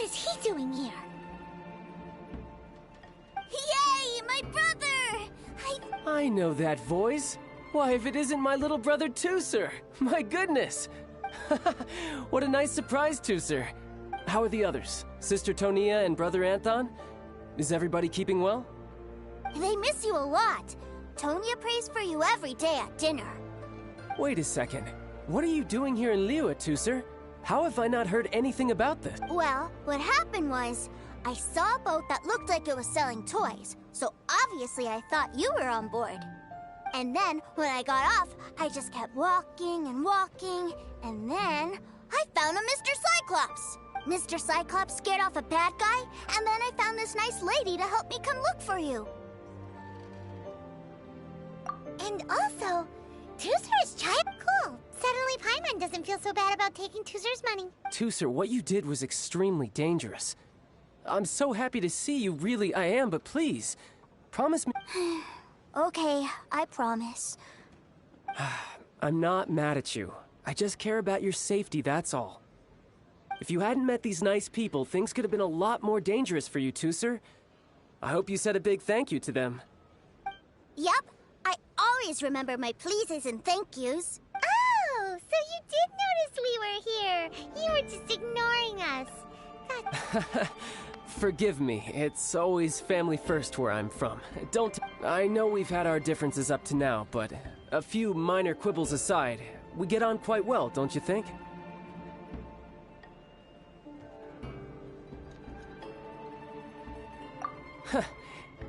is he doing here? Yay, my brother! I know that voice. Why, if it isn't my little brother Tooser! My goodness! What a nice surprise, Tooser. How are the others? Sister Tonia and brother Anton? Is everybody keeping well? They miss you a lot. Tonia prays for you every day at dinner. Wait a second. What are you doing here in Liyue, Tooser? How have I not heard anything about this? Well, what happened was, I saw a boat that looked like it was selling toys, so obviously I thought you were on board. And then, when I got off, I just kept walking and walking, and then I found a Mr. Cyclops. Mr. Cyclops scared off a bad guy, and then I found this nice lady to help me come look for you. And also, Tooser is cool. Suddenly Paimon doesn't feel so bad about taking Tooser's money. Tooser, what you did was extremely dangerous. I'm so happy to see you, really I am, but please, promise me... Okay, I promise. I'm not mad at you. I just care about your safety, that's all. If you hadn't met these nice people, things could have been a lot more dangerous for you, Tooser. I hope you said a big thank you to them. Yep, I always remember my pleases and thank yous. Oh, so you did notice we were here. You were just ignoring us. Forgive me, it's always family first where I'm from. I know we've had our differences up to now, but a few minor quibbles aside, we get on quite well, don't you think?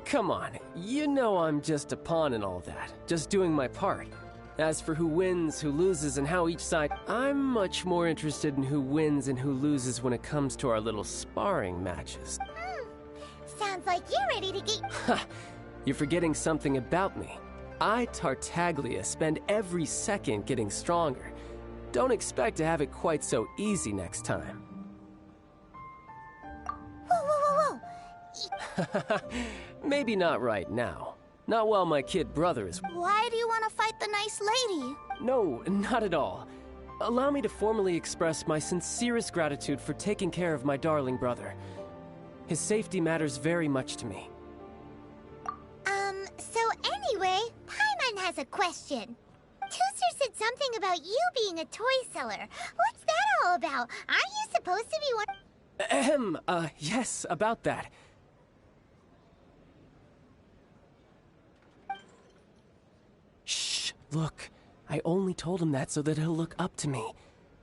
Come on, you know I'm just a pawn and all that, just doing my part. As for who wins, who loses, and how each side... I'm much more interested in who wins and who loses when it comes to our little sparring matches. Sounds like you're ready to get... Ha! You're forgetting something about me. I, Tartaglia, spend every second getting stronger. Don't expect to have it quite so easy next time. Whoa. Maybe not right now. Not while my kid brother is... Why do you want to fight the nice lady? No, not at all. Allow me to formally express my sincerest gratitude for taking care of my darling brother. His safety matters very much to me. So anyway, Paimon has a question. Tooser said something about you being a toy seller. What's that all about? Aren't you supposed to be one? Yes, about that. Shh, look. I only told him that so that he'll look up to me.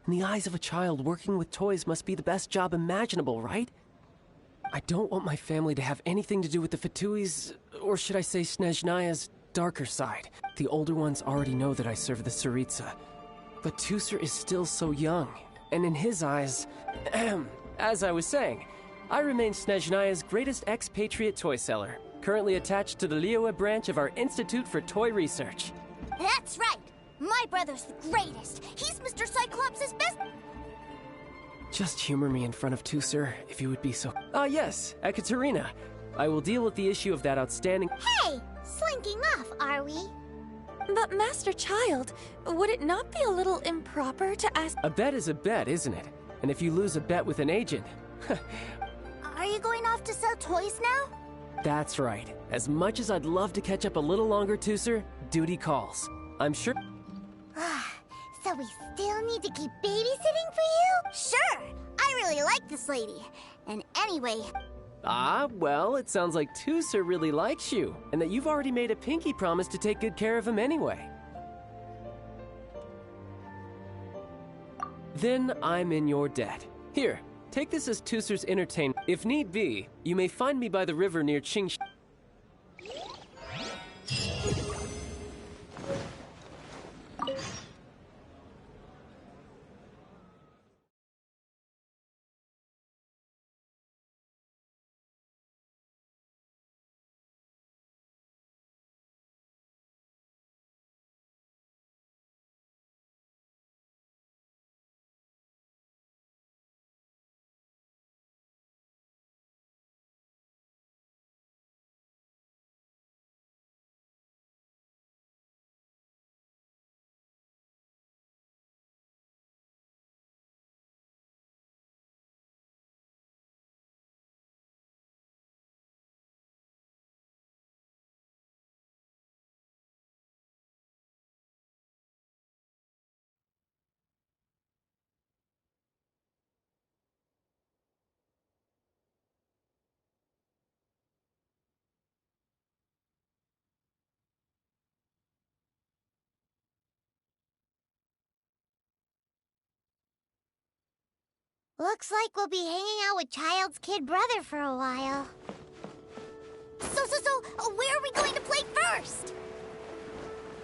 In the eyes of a child, working with toys must be the best job imaginable, right? I don't want my family to have anything to do with the Fatui's, or should I say Snezhnaya's, darker side. The older ones already know that I serve the Tsaritsa. But Tooser is still so young, and in his eyes... As I was saying, I remain Snezhnaya's greatest expatriate toy seller, currently attached to the Liyue branch of our Institute for Toy Research. That's right! My brother's the greatest! He's Mr. Cyclops' best... Just humor me in front of Tooser, if you would be so... Yes, Ekaterina. I will deal with the issue of that outstanding... Hey! Slinking off, are we? But Master Child, would it not be a little improper to ask... A bet is a bet, isn't it? And if you lose a bet with an agent... Are you going off to sell toys now? That's right. As much as I'd love to catch up a little longer, Tooser, duty calls. I'm sure... So we still need to keep babysitting for you? Sure! I really like this lady. And anyway... Well, it sounds like Tooser really likes you, and that you've already made a pinky promise to take good care of him anyway. Then I'm in your debt. Here, take this as Tooser's entertainment. If need be, you may find me by the river near Qingxi. Looks like we'll be hanging out with Child's kid brother for a while. So, where are we going to play first?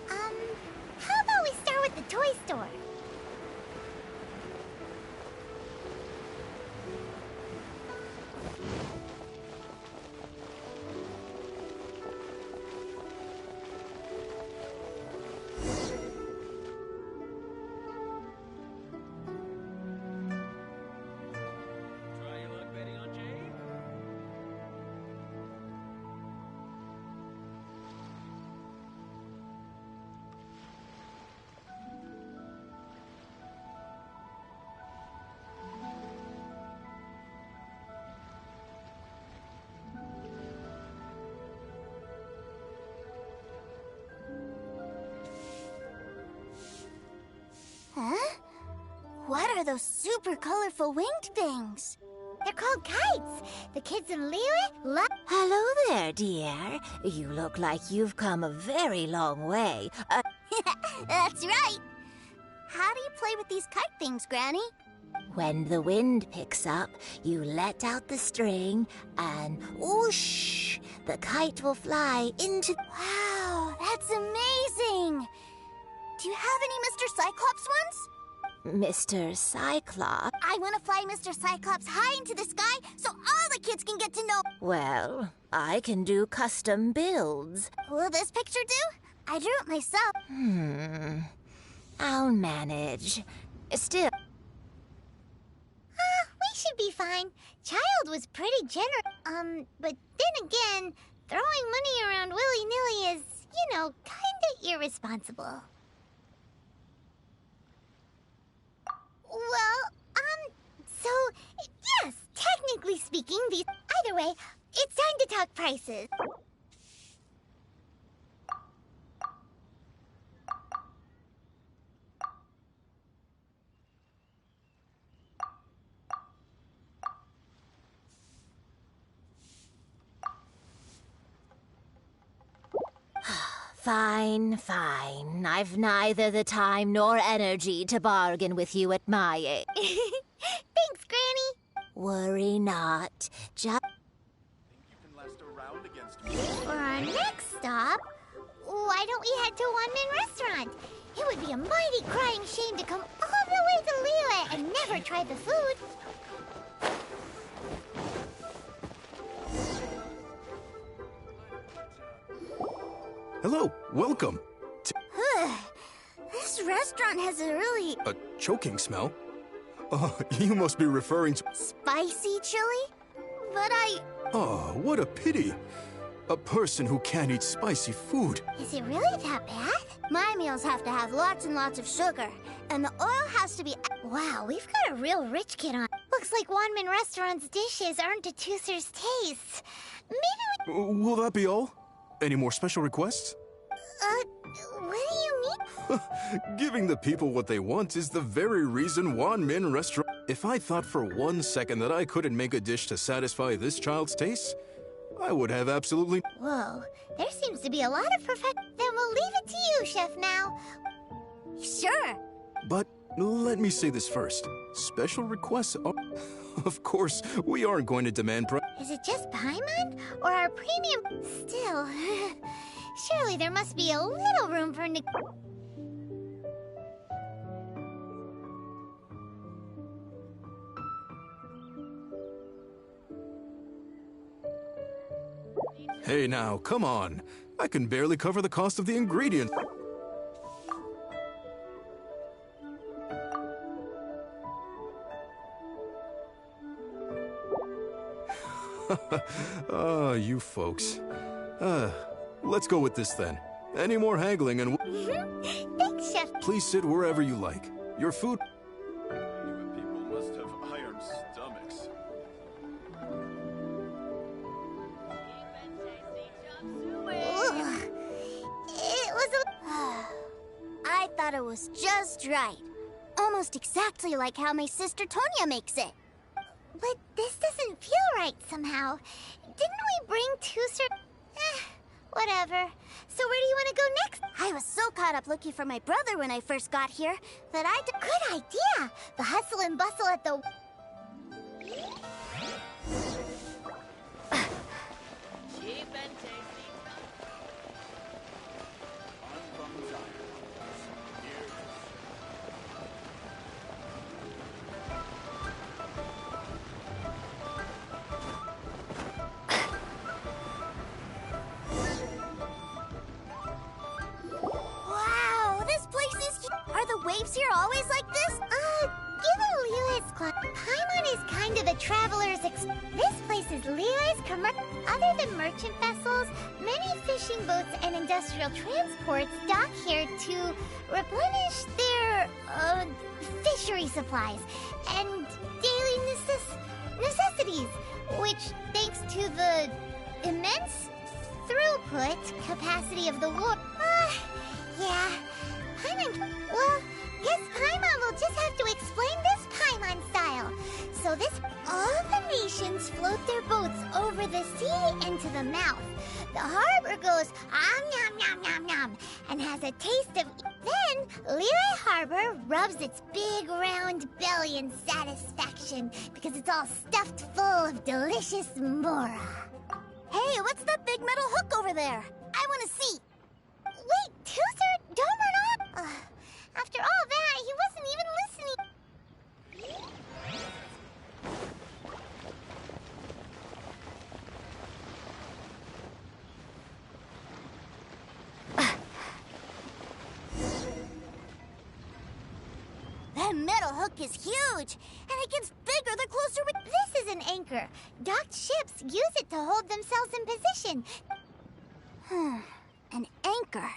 How about we start with the toy store? Huh? What are those super colorful winged things? They're called kites. The kids in Liyue love... Hello there, dear. You look like you've come a very long way. That's right. How do you play with these kite things, Granny? When the wind picks up, you let out the string and whoosh, the kite will fly into... Wow, that's amazing. Do you have any Mr. Cyclops ones? Mr. Cyclops? I want to fly Mr. Cyclops high into the sky so all the kids can get to know... Well, I can do custom builds. Will this picture do? I drew it myself. I'll manage. Still... We should be fine. Child was pretty generous. But then again, throwing money around willy-nilly is, kinda irresponsible. Well, so, yes, technically speaking, either way, it's time to talk prices. Fine, fine. I've neither the time nor energy to bargain with you at my age. Thanks, Granny. Worry not. Just... For our next stop, why don't we head to One Man Restaurant? It would be a mighty crying shame to come all the way to Liyue and never try the food. Hello, welcome. This restaurant has a really... A choking smell? You must be referring to... spicy chili? But Oh, what a pity. A person who can't eat spicy food. Is it really that bad? My meals have to have lots and lots of sugar, and the oil has to be... Wow, we've got a real rich kid on. Looks like Wanman Restaurant's dishes aren't to Tooser's taste. Maybe we... Will that be all? Any more special requests? What do you mean? Giving the people what they want is the very reason Wanmin Restaurant... If I thought for 1 second that I couldn't make a dish to satisfy this child's taste, I would have absolutely... Whoa, there seems to be a lot of perfect... Then we'll leave it to you, Chef, now. Sure. But let me say this first. Special requests are... Of course, we aren't going to demand price. Is it just Paimon? Or our premium... Still... Surely there must be a little room for... Hey now, come on. I can barely cover the cost of the ingredients. You folks. Let's go with this then. Any more haggling and... Thanks, Chef. Please sit wherever you like. Your food... People must have iron stomachs. Ugh. It was a... I thought it was just right. Almost exactly like how my sister Tonya makes it. But this doesn't feel right somehow. Didn't we bring Tooser... Whatever. So where do you want to go next? I was so caught up looking for my brother when I first got here that I... Good idea! The hustle and bustle at the... Cheap and tasty. Wow, this place is Are the waves here always like this? Given Leela's club, Paimon is kind of the traveler's This place is Leela's Other than merchant vessels, many fishing boats and industrial transports dock here to replenish their, fishery supplies and daily necessities, which, thanks to the immense throughput capacity of the water. Yeah. Paimon. Well, guess Paimon will just have to explain this Paimon style. So all the nations float their boats over the sea into the mouth. The harbor goes nom nom nom nom and has a taste of. Then Liyue Harbor rubs its big round belly in satisfaction because it's all stuffed full of delicious mora. Hey, what's that big metal hook over there? I want to see. Wait, Tooser, don't run off! After all that, he wasn't even listening. That metal hook is huge, and it gets bigger the closer we... This is an anchor. Docked ships use it to hold themselves in position. An anchor.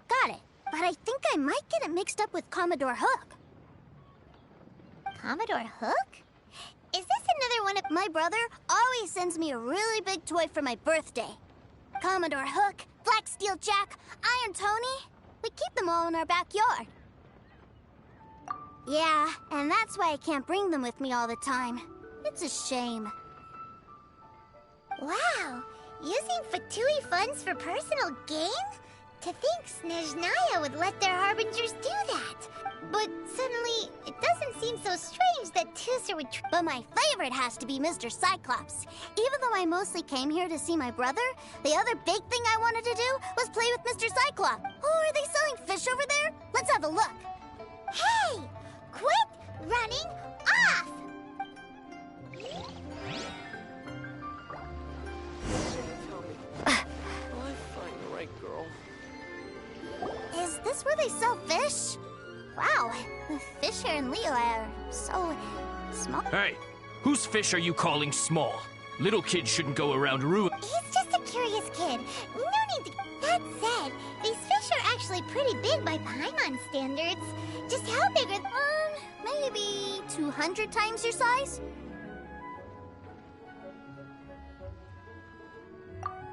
Got it. But I think I might get it mixed up with Commodore Hook. Commodore Hook? Is this another one of... My brother always sends me a really big toy for my birthday. Commodore Hook, Black Steel Jack, Iron Tony. We keep them all in our backyard. Yeah, and that's why I can't bring them with me all the time. It's a shame. Wow, using Fatui funds for personal gain? To think Snezhnaya would let their harbingers do that. But suddenly, it doesn't seem so strange that Tooser would But my favorite has to be Mr. Cyclops. Even though I mostly came here to see my brother, the other big thing I wanted to do was play with Mr. Cyclops. Oh, are they selling fish over there? Let's have a look. Hey! Quit running off! Tell me, will I find the right girl? Is this where they sell fish? Wow, the fish here in Liyue are so small. Hey, whose fish are you calling small? Little kids shouldn't go around ruin. He's just a curious kid. No need to... That said, these fish are actually pretty big by Paimon standards. Just how big are... maybe 200 times your size?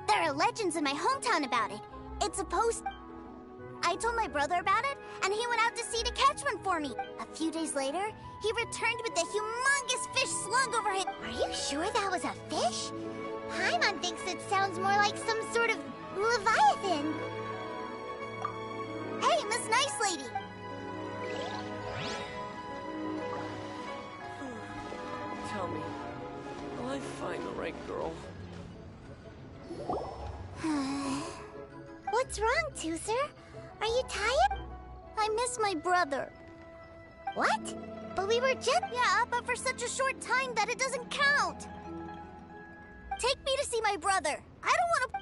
There are legends in my hometown about it. It's supposed... I told my brother about it, and he went out to sea to catch one for me. A few days later, he returned with a humongous fish slung over him. Are you sure that was a fish? Paimon thinks it sounds more like some sort of leviathan. Hey, Miss Nice Lady! Tell me, will I find the right girl? What's wrong, Tooser? Are you tired? I miss my brother. What? But we were just... Yeah, but for such a short time that it doesn't count. Take me to see my brother. I don't want to...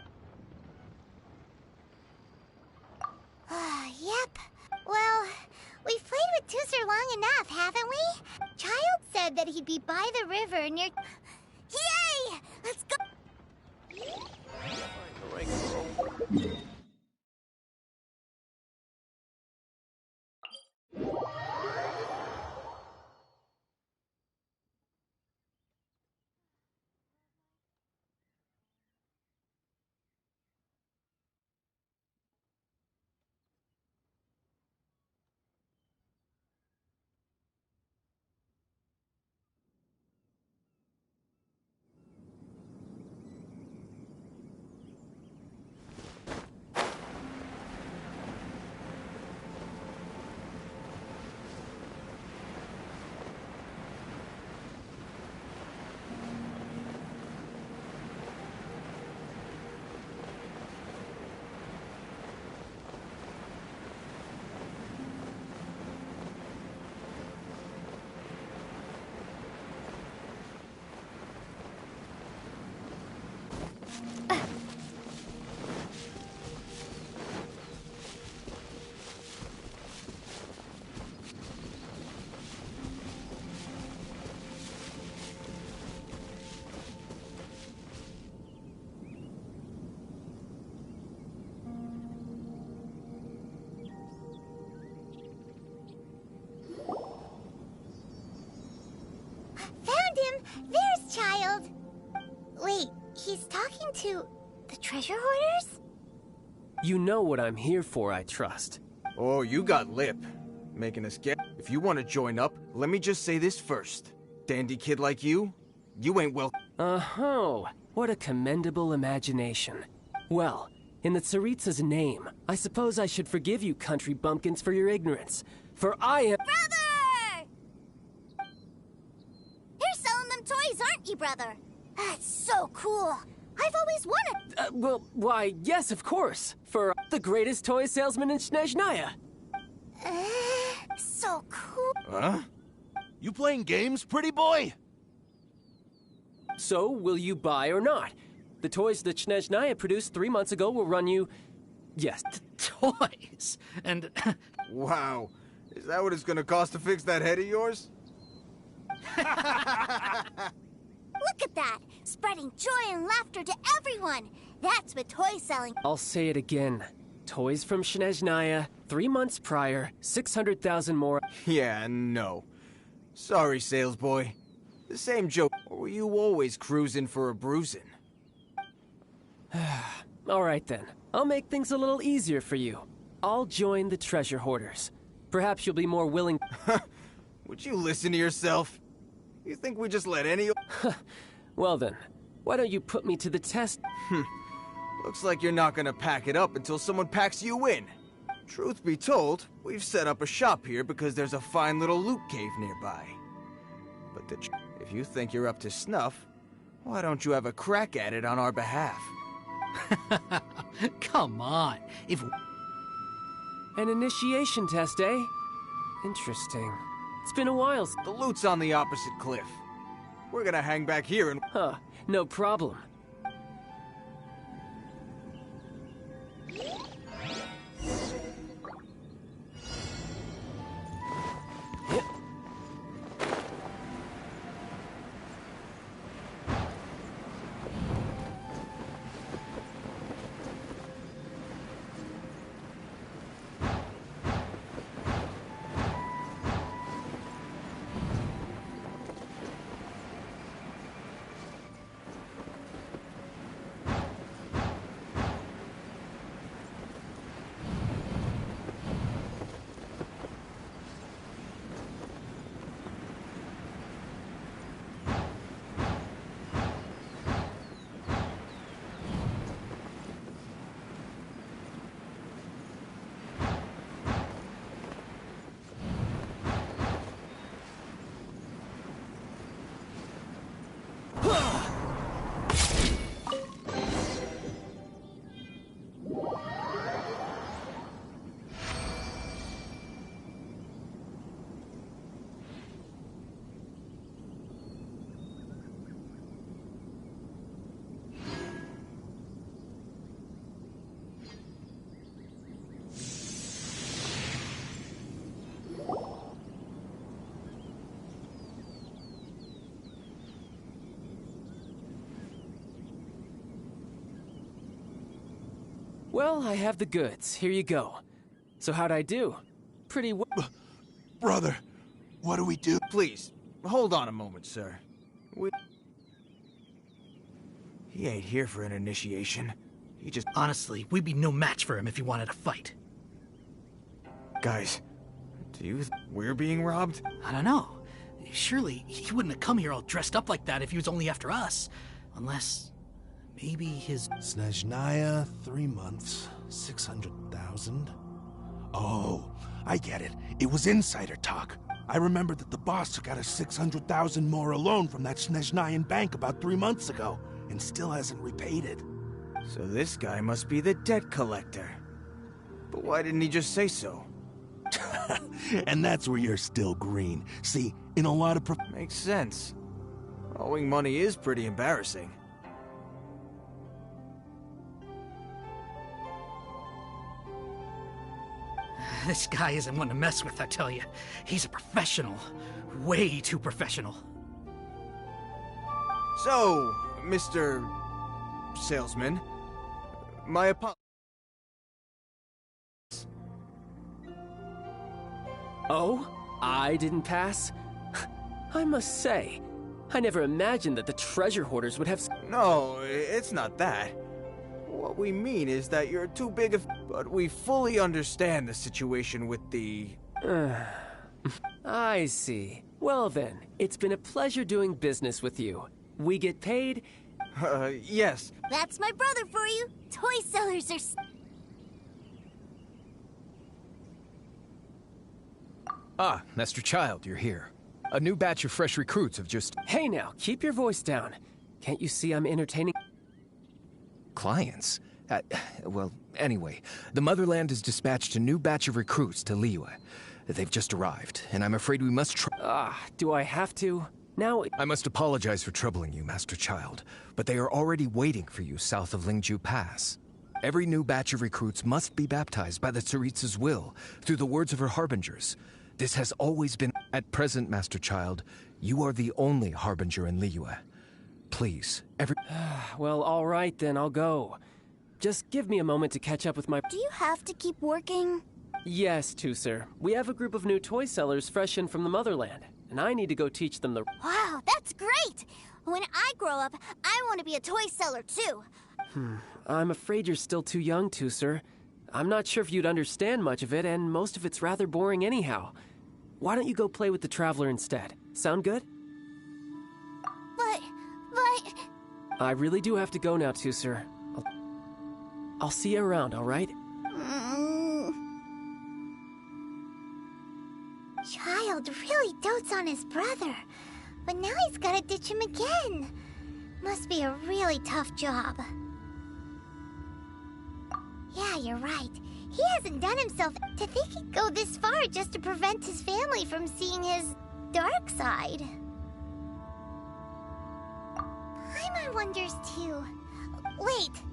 Yep. Well, we've played with Tooser long enough, haven't we? Child said that he'd be by the river near... Yay! Let's go... Find the right girl. Found him! There's Child! Wait, he's talking to the treasure hoarders? You know what I'm here for, I trust. Oh, you got lip. Making us get. If you want to join up, let me just say this first. Dandy kid like you ain't well. Oh, what a commendable imagination. Well, in the Tsaritsa's name, I suppose I should forgive you country bumpkins for your ignorance. For I am— Brother! You're selling them toys, aren't you, brother? That's so cool. I've always wanted— why, yes, of course. For the greatest toy salesman in Snezhnaya. So cool. Huh? You playing games, pretty boy? So, will you buy or not? The toys that Snezhnaya produced 3 months ago will run you— yes. Toys? And... Wow. Is that what it's gonna cost to fix that head of yours? Look at that! Spreading joy and laughter to everyone! That's what toy selling— I'll say it again. Toys from Snezhnaya, 3 months prior, 600,000 more— Yeah, no. Sorry, sales boy. The same joke. Or were you always cruising for a bruising? Alright then. I'll make things a little easier for you. I'll join the treasure hoarders. Perhaps you'll be more willing— Would you listen to yourself? You think we just let any— Well then, why don't you put me to the test? Looks like you're not gonna pack it up until someone packs you in. Truth be told, we've set up a shop here because there's a fine little loot cave nearby. But if you think you're up to snuff, why don't you have a crack at it on our behalf? Come on. If... An initiation test, eh? Interesting. It's been a while The loot's on the opposite cliff. We're gonna hang back here and— Huh, no problem. Well, I have the goods. Here you go. So how'd I do? Pretty well. Brother, what do we do? Please, hold on a moment, sir. He ain't here for an initiation. He just— Honestly, we'd be no match for him if he wanted to fight. Guys, do you we're being robbed? I don't know. Surely, he wouldn't have come here all dressed up like that if he was only after us. Unless... maybe his... Snezhnaya, 3 months, 600,000. Oh, I get it. It was insider talk. I remember that the boss took out a 600,000 more loan from that Snezhnayan bank about 3 months ago, and still hasn't repaid it. So this guy must be the debt collector. But why didn't he just say so? And that's where you're still green. See, in a lot of Makes sense. Owing money is pretty embarrassing. This guy isn't one to mess with, I tell you. He's a professional. Way too professional. So, Mr. Salesman, my apologies. Oh? I didn't pass? I must say, I never imagined that the treasure hoarders would have... No, it's not that. What we mean is that you're too big of... But we fully understand the situation with the... I see. Well then, it's been a pleasure doing business with you. We get paid? Yes. That's my brother for you. Toy sellers are... Ah, Master Child, you're here. A new batch of fresh recruits have just... Hey now, keep your voice down. Can't you see I'm entertaining... Clients? Well, anyway, the Motherland has dispatched a new batch of recruits to Liyue. They've just arrived, and I'm afraid we must do I have to? Now... I must apologize for troubling you, Master Child, but they are already waiting for you south of Lingju Pass. Every new batch of recruits must be baptized by the Tsaritsa's will, through the words of her harbingers. This has always been... At present, Master Child, you are the only harbinger in Liyue. Please, Well, all right then, I'll go. Just give me a moment to catch up with my... Do you have to keep working? Yes, Tooser. We have a group of new toy sellers fresh in from the Motherland, and I need to go teach them the... Wow, that's great! When I grow up, I want to be a toy seller too. I'm afraid you're still too young, Tooser. I'm not sure if you'd understand much of it, and most of it's rather boring anyhow. Why don't you go play with the Traveler instead? Sound good? But... I really do have to go now, Tooser. I'll see you around, all right? Child really dotes on his brother, but now he's gotta ditch him again. Must be a really tough job. Yeah, you're right. He hasn't done himself to think he'd go this far just to prevent his family from seeing his dark side. Paimon wonders too. Wait,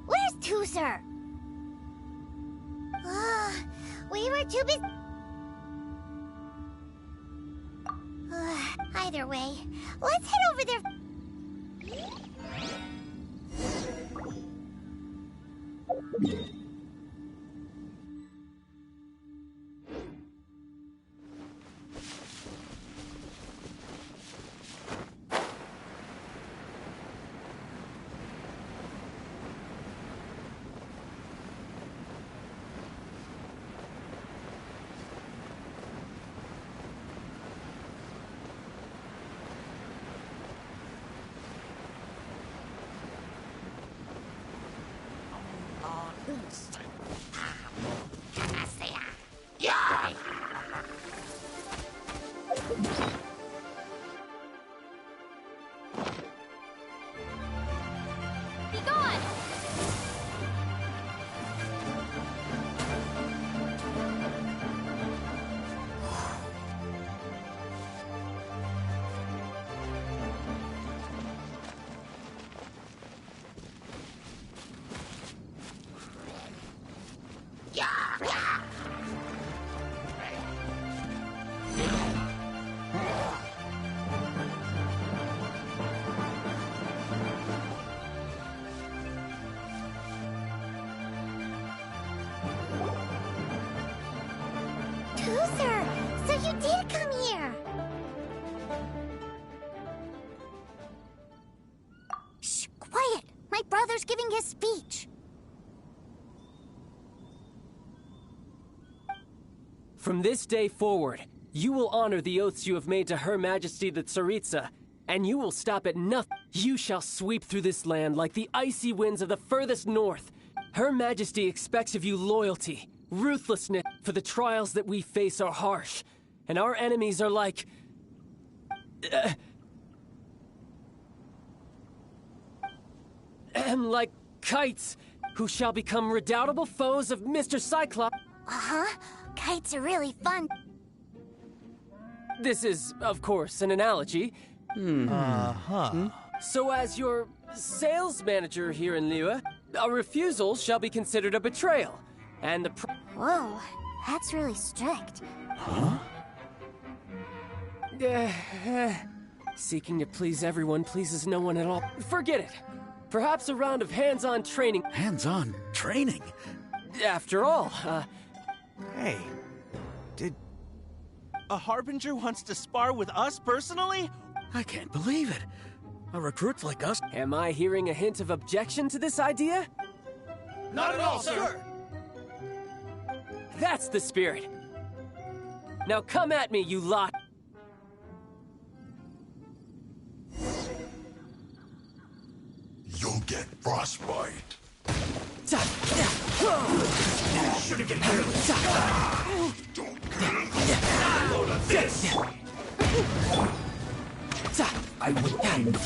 where's Tooser? We were too busy. Either way, let's head over there. Be gone! Tooser, so you did come here. Shh, quiet. My brother's giving his speech. From this day forward, you will honor the oaths you have made to Her Majesty the Tsaritsa, and you will stop at nothing. You shall sweep through this land like the icy winds of the furthest north. Her Majesty expects of you loyalty, ruthlessness, for the trials that we face are harsh, and our enemies are like... like kites, who shall become redoubtable foes of Mr. Cyclops. Uh-huh. Kites are really fun. This is, of course, an analogy. So as your sales manager here in Liyue, a refusal shall be considered a betrayal, and the Whoa, that's really strict. Seeking to please everyone pleases no one at all. Forget it. Perhaps a round of hands-on training. Hands-on training? After all, Hey, did... A Harbinger wants to spar with us personally? I can't believe it. A recruit like us. Am I hearing a hint of objection to this idea? Not at all, sir! That's the spirit. Now come at me, you lot. You'll get frostbite. Should've been careless. Load of this! I will end.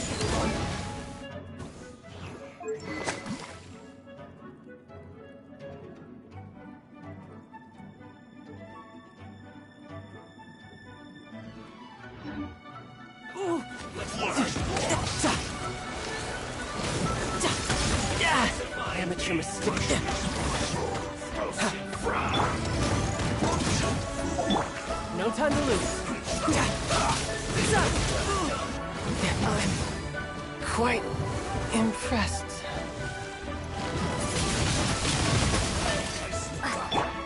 Amateur mistake. No time to lose. I'm quite impressed.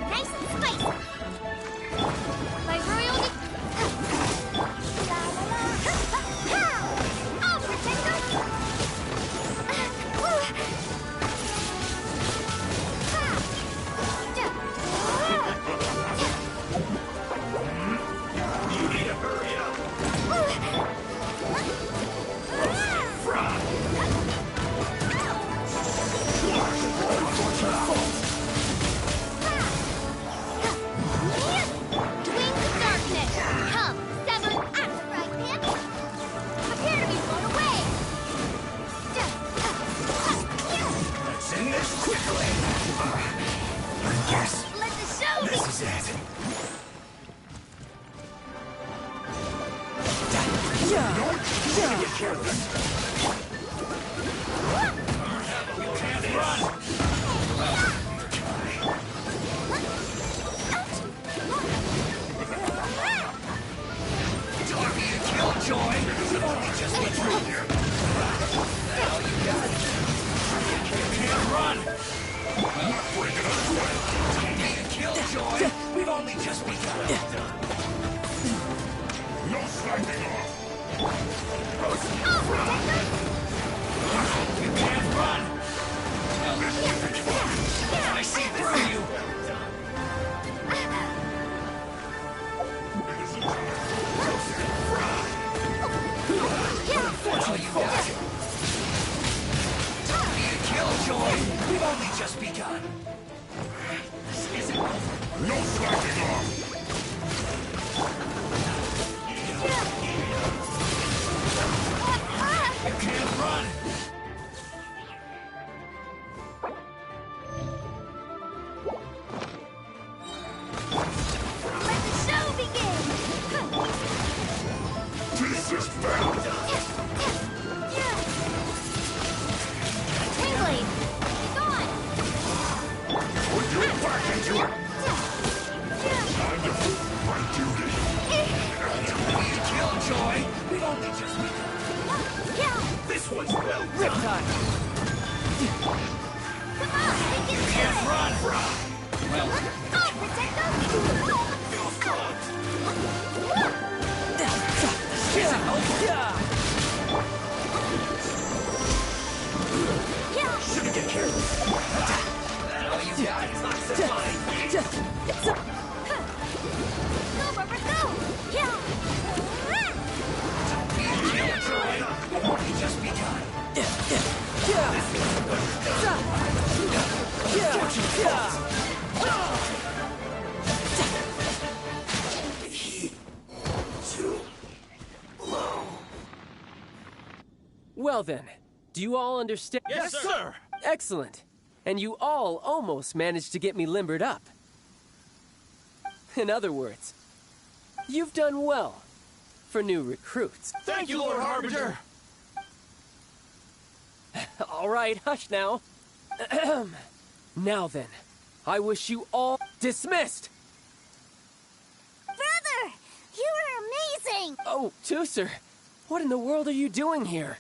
Nice and spicy. My royalty. I'll protect us. You need to hurry up. Wings of darkness. Come, seven act right, man. Prepare to be blown away. Let's end this quickly. I guess Let the show this is it. Get careless. You can't run. Killjoy! You've only just been through here. Now you got it. You can't run! Breaking us away. Don't be a Killjoy! We've only just begun. No slacking off. You can't run! I see through you! Unfortunately, you got it. Don't be a Killjoy! We've only just begun. This isn't over. No slacking off. You can't run! Let the show begin. This is bad. Wingblade, be gone. Put your back into it. Time to prove my duty. Don't be a Killjoy! We've only just begun. This one's well done! Riptide. Come on, we can do Can't it. run! Well, I'll protect us. feels good! Shouldn't get careless. Oh, you got it. It's not so fine. Go, Rubber, go. Killjoy! We've only just begun. Well then, do you all understand? Yes, sir! Excellent. And you all almost managed to get me limbered up. In other words, you've done well for new recruits. Thank you, Lord Harbinger! All right, hush now. Now then, I wish you all dismissed. Brother, you were amazing. Oh, Tooser, what in the world are you doing here?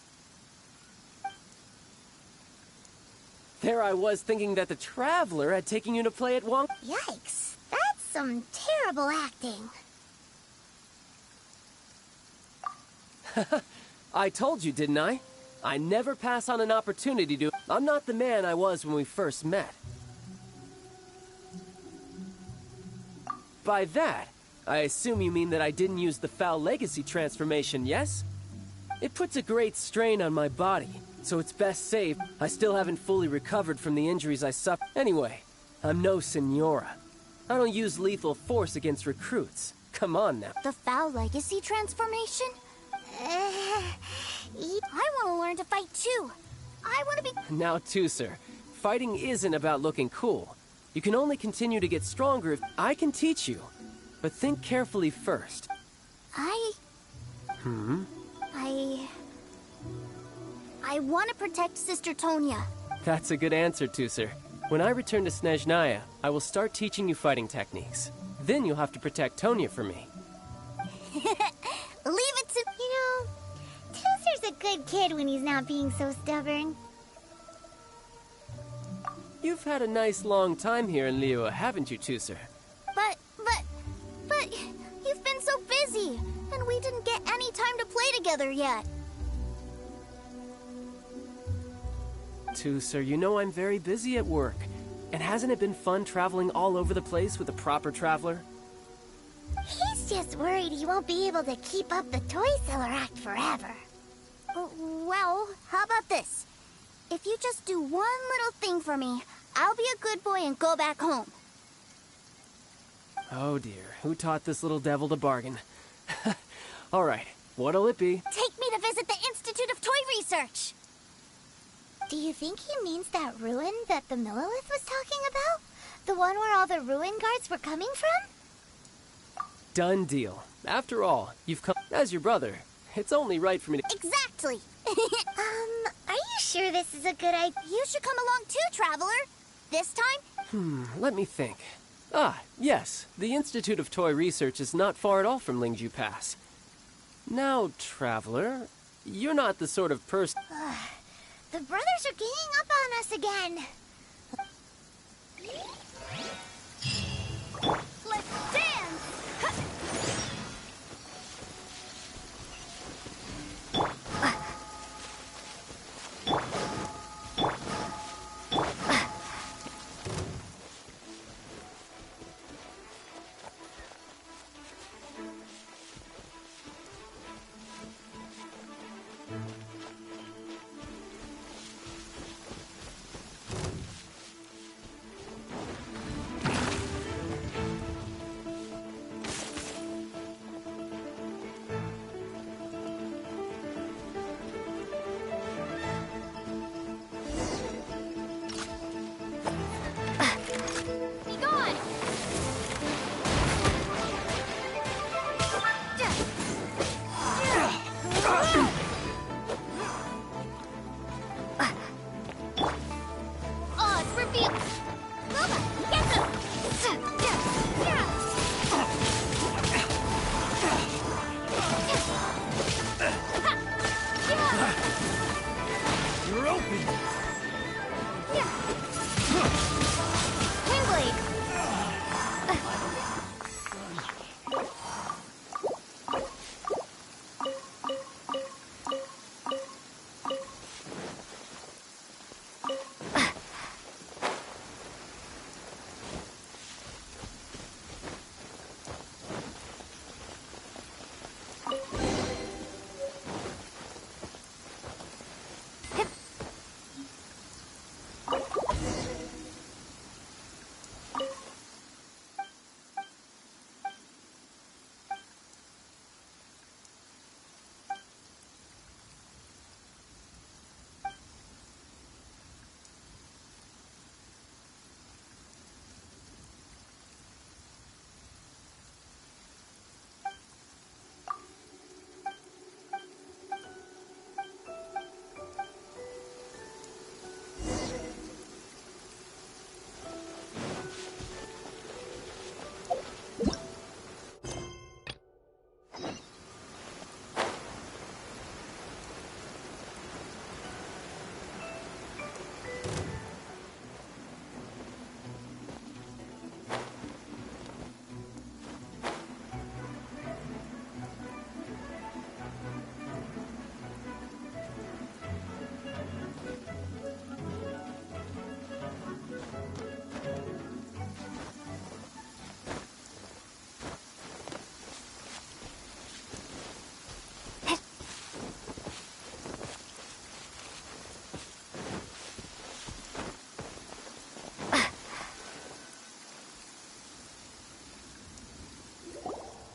There I was thinking that the Traveler had taken you to play at Wong. Yikes, that's some terrible acting. I told you, didn't I? I never pass on an opportunity to... I'm not the man I was when we first met. By that, I assume you mean that I didn't use the foul legacy transformation, yes? It puts a great strain on my body, so it's best saved. I still haven't fully recovered from the injuries I suffered. Anyway, I'm no senora. I don't use lethal force against recruits. Come on now. The foul legacy transformation? I want to learn to fight too. I want to be... Now, too, sir. Fighting isn't about looking cool. You can only continue to get stronger if... I can teach you. But think carefully first. I want to protect Sister Tonya. That's a good answer, too, sir. When I return to Snezhnaya, I will start teaching you fighting techniques. Then you'll have to protect Tonya for me. Leave it to... You know, Tooser's a good kid when he's not being so stubborn. You've had a nice long time here in Liyue, haven't you, Tooser? But, you've been so busy, and we didn't get any time to play together yet. Tooser, you know I'm very busy at work. And hasn't it been fun traveling all over the place with a proper traveler? He's just worried he won't be able to keep up the toy seller act forever. Well, how about this? If you just do one little thing for me, I'll be a good boy and go back home. Oh dear, who taught this little devil to bargain? All right, what'll it be? Take me to visit the Institute of Toy Research. Do you think he means that ruin that the Millilith was talking about? The one where all the ruin guards were coming from? Done deal. After all, you've come as your brother. It's only right for me to... Exactly! Are you sure this is a good idea? You should come along too, Traveler. This time? Let me think. Ah, yes. The Institute of Toy Research is not far at all from Lingju Pass. Now, Traveler, you're not the sort of person... The brothers are ganging up on us again. Let's dance!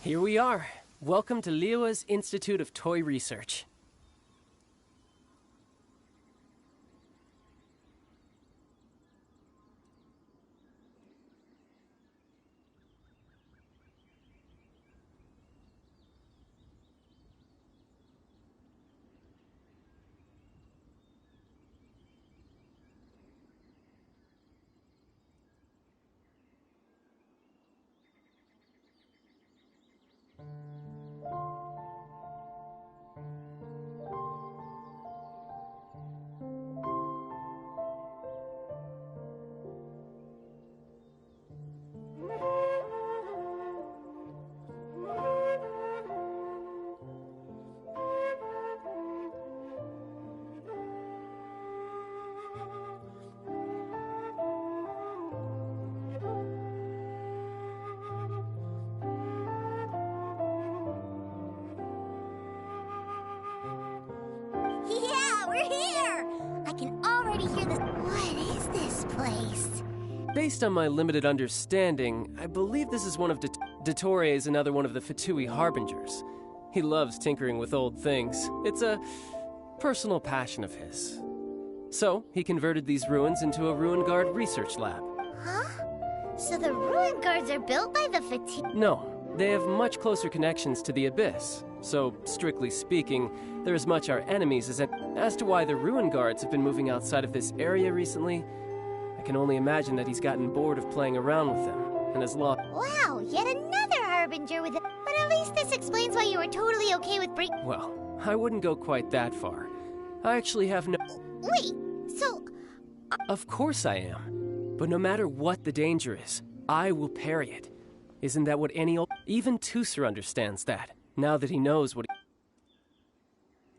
Here we are. Welcome to Liyue's Institute of Toy Research. Based on my limited understanding, I believe this is one of Dottore another one of the Fatui Harbingers. He loves tinkering with old things. It's a personal passion of his. So, he converted these ruins into a Ruin Guard research lab. Huh? So the Ruin Guards are built by the Fatui? No, they have much closer connections to the Abyss. So, strictly speaking, they're as much our enemies as to why the Ruin Guards have been moving outside of this area recently. I can only imagine that he's gotten bored of playing around with them, and has lost— Wow, yet another Harbinger with it. But at least this explains why you were totally okay with break— Well, I wouldn't go quite that far. I actually have no— Wait, so— Of course I am. But no matter what the danger is, I will parry it. Isn't that what any old— Even Tusser understands that, now that he knows what—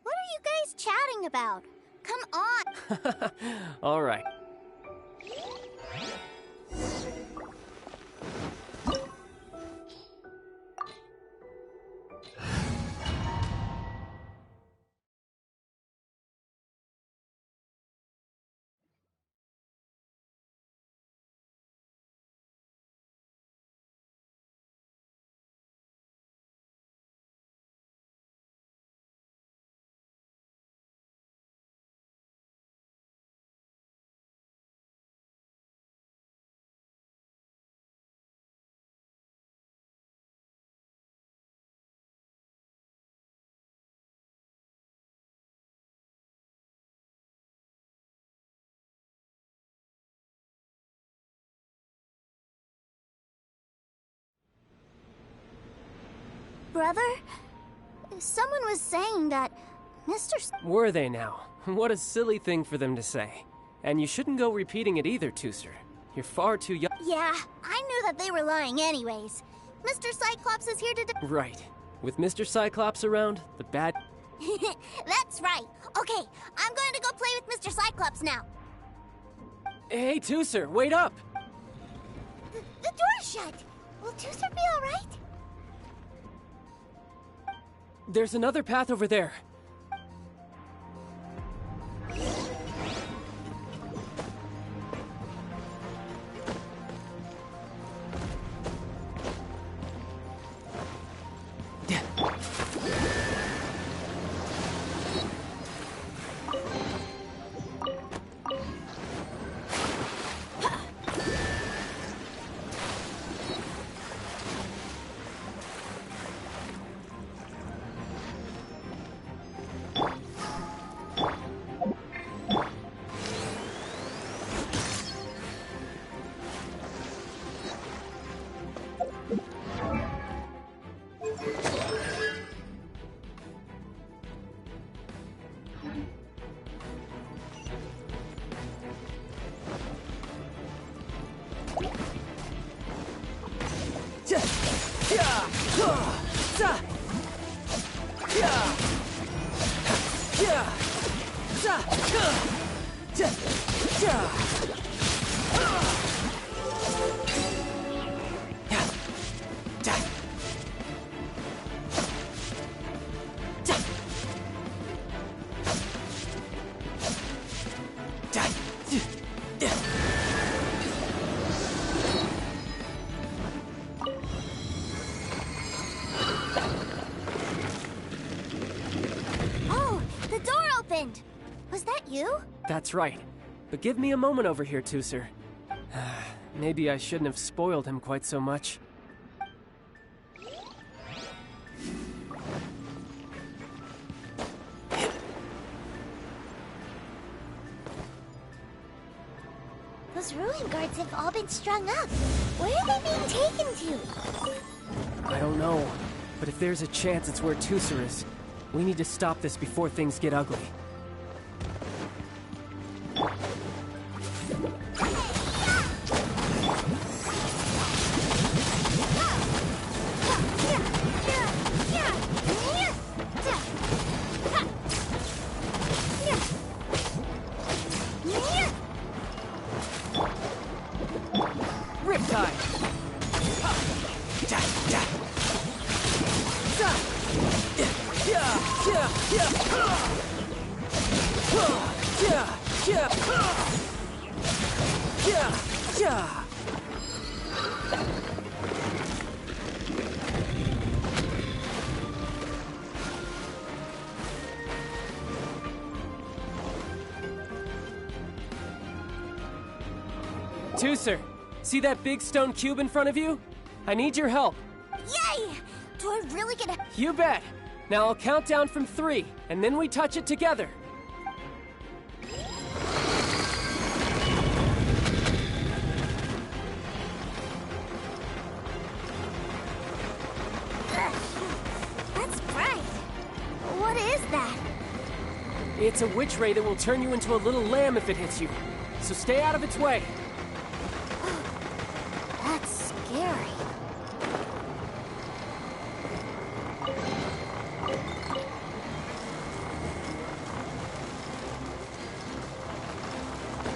What are you guys chatting about? Come on! All right. Brother, someone was saying that Were they now? What a silly thing for them to say. And you shouldn't go repeating it either, Tusser. You're far too young. Yeah, I knew that they were lying anyways. Mr. Cyclops is here to Right. With Mr. Cyclops around, the bad— That's right. Okay, I'm going to go play with Mr. Cyclops now. Hey, Tusser, wait up! The door's shut. Will Tusser be alright? There's another path over there. happened? Was that you? That's right. But give me a moment over here, Tooser. Maybe I shouldn't have spoiled him quite so much. Those ruin guards have all been strung up. Where are they being taken to? I don't know, but if there's a chance it's where Tooser is, we need to stop this before things get ugly. Tooser, see that big stone cube in front of you? I need your help. Yay! Do I really get a... You bet. Now I'll count down from 3, and then we touch it together. That's bright. What is that? It's a witch ray that will turn you into a little lamb if it hits you. So stay out of its way. That's scary.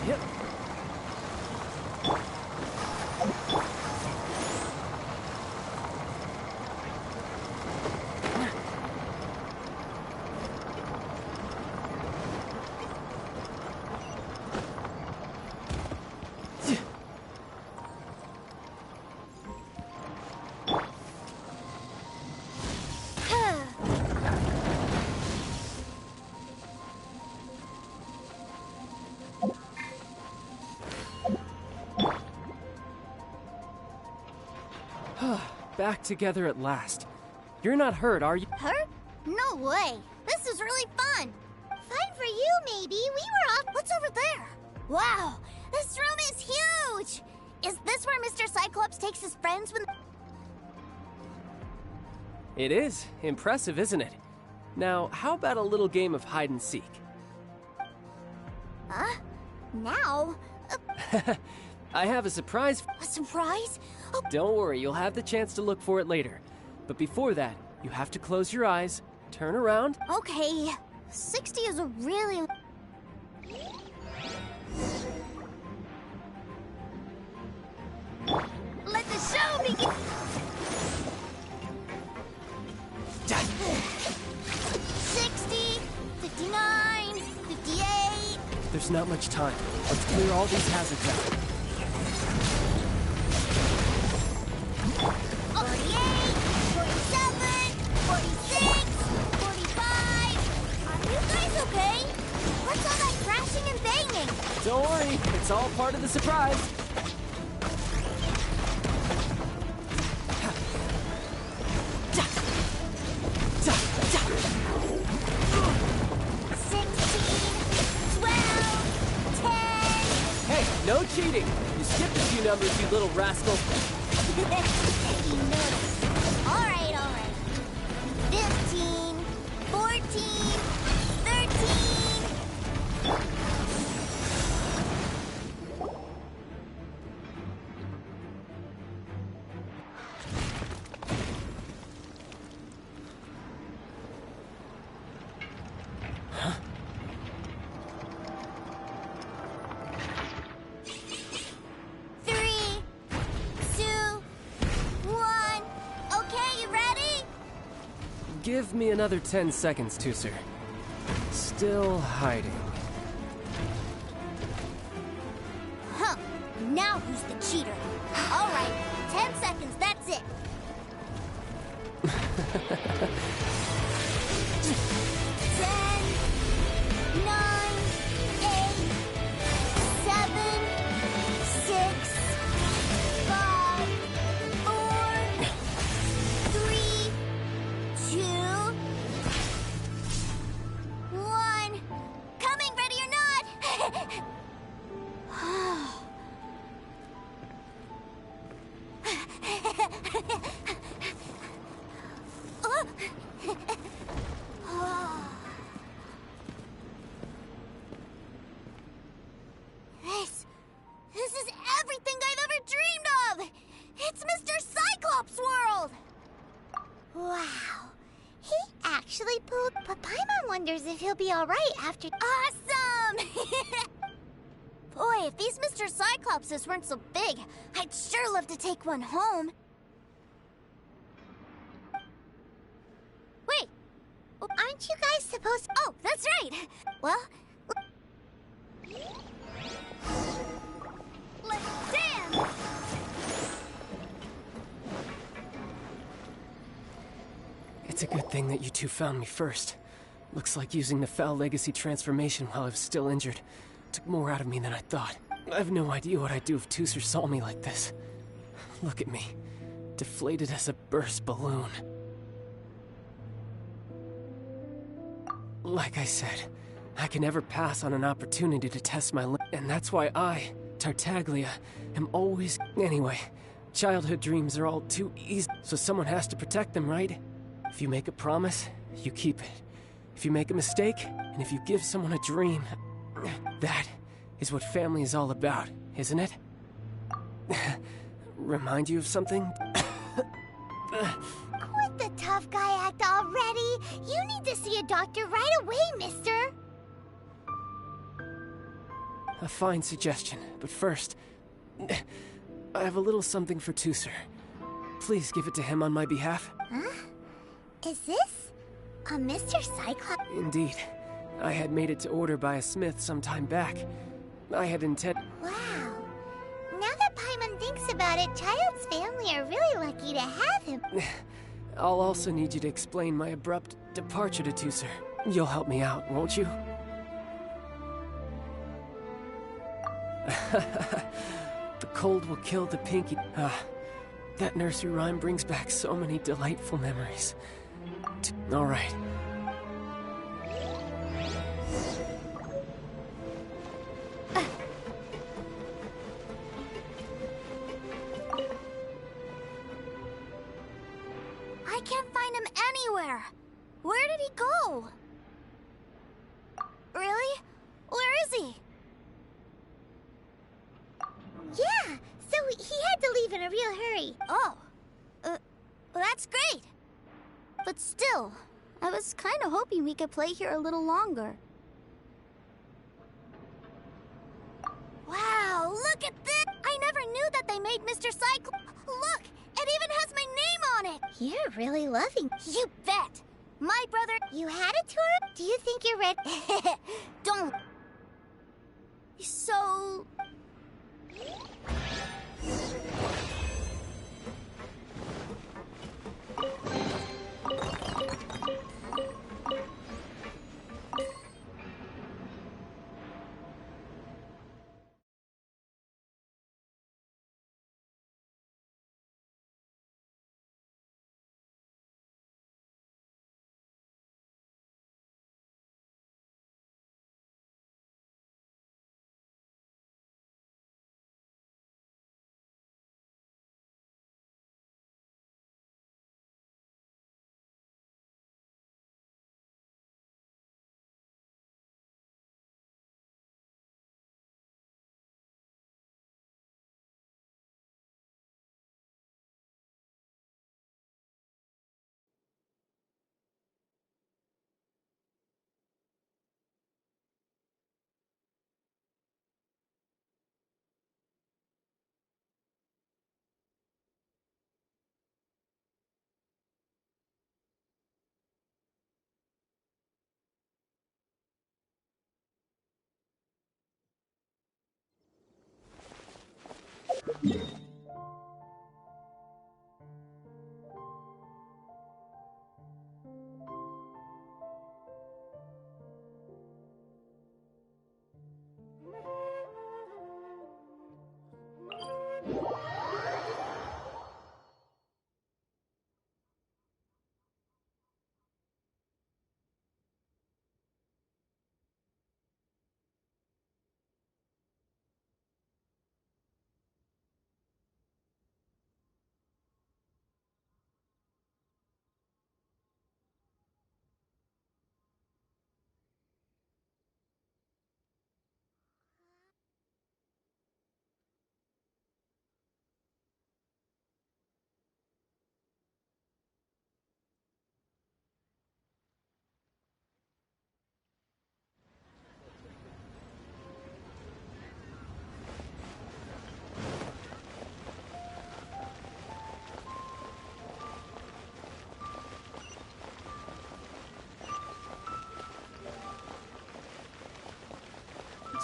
Yep. Back together at last. You're not hurt, are you? Hurt? No way. This is really fun. Fun for you, maybe. We were off. What's over there? Wow, this room is huge. Is this where Mr. Cyclops takes his friends when... It is. Impressive, isn't it? Now, how about a little game of hide and seek? Huh? Now? I have a surprise. A surprise? Oh. Don't worry, you'll have the chance to look for it later. But before that, you have to close your eyes, turn around. Okay, 60 is a really... Let the show begin! 60, 59, 58... There's not much time. Let's clear all these hazards out. 48, 47, 46, 45... Are you guys okay? What's all that crashing and banging? Don't worry, it's all part of the surprise. No cheating! You skipped a few numbers, you little rascal. You noticed. All right. 15, 14, 13... Give me another 10 seconds, Tooser. Still hiding. Huh. Now who's the cheater? All right, 10 seconds, that's it. 10, wonders if he'll be alright after. Awesome! Boy, if these Mr. Cyclopses weren't so big, I'd sure love to take one home. Wait! Aren't you guys supposed to? Oh, that's right! Well... Let's dance! It's a good thing that you two found me first. Looks like using the Foul Legacy transformation while I was still injured took more out of me than I thought. I have no idea what I'd do if Tooser saw me like this. Look at me, deflated as a burst balloon. Like I said, I can never pass on an opportunity to test my and that's why I, Tartaglia, am always... Anyway, childhood dreams are all too easy, so someone has to protect them, right? If you make a promise, you keep it. If you make a mistake, and if you give someone a dream, that is what family is all about, isn't it? Remind you of something? Quit the tough guy act already! You need to see a doctor right away, mister! A fine suggestion, but first, I have a little something for Tooser. Please give it to him on my behalf. Huh? Is this a Mr. Cyclops? Indeed. I had made it to order by a smith some time back. I had intended... Wow. Now that Paimon thinks about it, Child's family are really lucky to have him. I'll also need you to explain my abrupt departure to Tooser. You'll help me out, won't you? The cold will kill the pinky. That nursery rhyme brings back so many delightful memories. All right. I can't find him anywhere. Where did he go? Really? Where is he? Yeah, so he had to leave in a real hurry. Oh. Well, that's great. But still, I was kind of hoping we could play here a little longer. Wow, look at this! I never knew that they made Mr. Cyclops. Look, it even has my name on it! You're really loving. You bet! My brother... You had a tour? Do you think you're ready? Don't... So...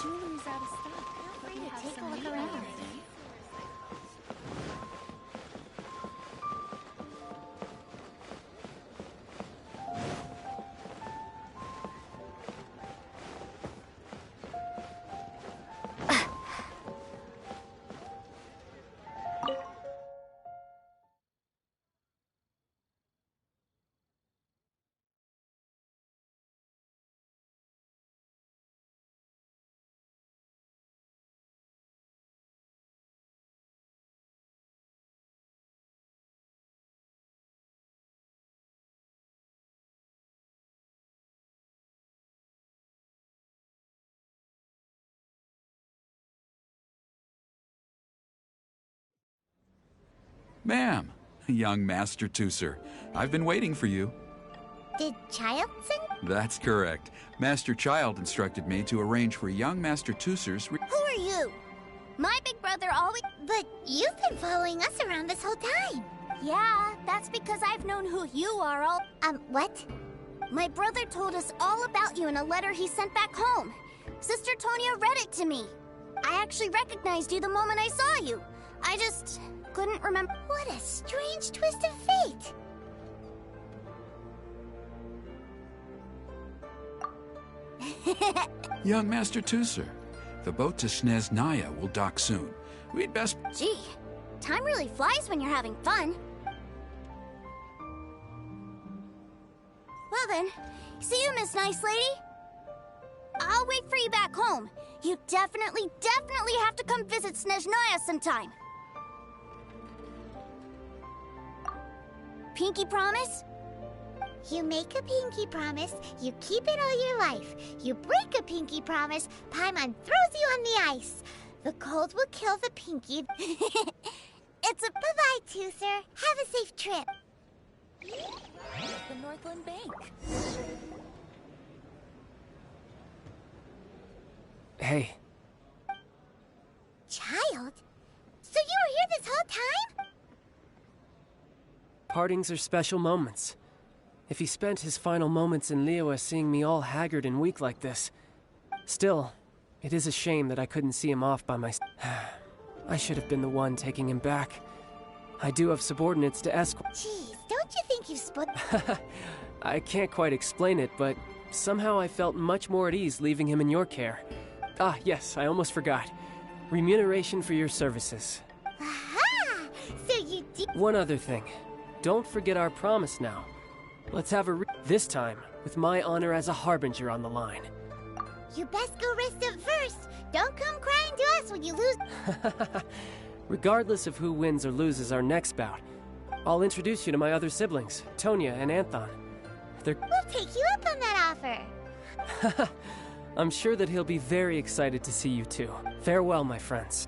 jewelry's out of stock. Feel free to take a look around. Ma'am, young Master Tooser, I've been waiting for you. Did Child send? That's correct. Master Child instructed me to arrange for young Master Tooser's Who are you? My big brother always... But you've been following us around this whole time. Yeah, that's because I've known who you are all... What? My brother told us all about you in a letter he sent back home. Sister Tonya read it to me. I actually recognized you the moment I saw you. I just couldn't remember... What a strange twist of fate. Young Master Tooser, the boat to Sneznaya will dock soon. We'd best... Gee, time really flies when you're having fun. Well then, see you, Miss Nice Lady. I'll wait for you back home. You definitely have to come visit Sneznaya sometime. Pinky promise? You make a pinky promise, you keep it all your life. You break a pinky promise, Paimon throws you on the ice. The cold will kill the pinky. It's a... Bye-bye, Tooser. Have a safe trip. The Northland Bank. Hey. Child? So you were here this whole time? Partings are special moments. If he spent his final moments in Liyue seeing me all haggard and weak like this. Still, it is a shame that I couldn't see him off by myself. I should have been the one taking him back. I do have subordinates to escort. Jeez, don't you think you've split... I can't quite explain it, but somehow I felt much more at ease leaving him in your care. Ah, yes, I almost forgot. Remuneration for your services. Aha! So you did... One other thing. Don't forget our promise now. Let's have this time, with my honor as a harbinger on the line. You best go rest up first. Don't come crying to us when you lose... Regardless of who wins or loses our next bout, I'll introduce you to my other siblings, Tonya and Anthon. We'll take you up on that offer. I'm sure that he'll be very excited to see you too. Farewell, my friends.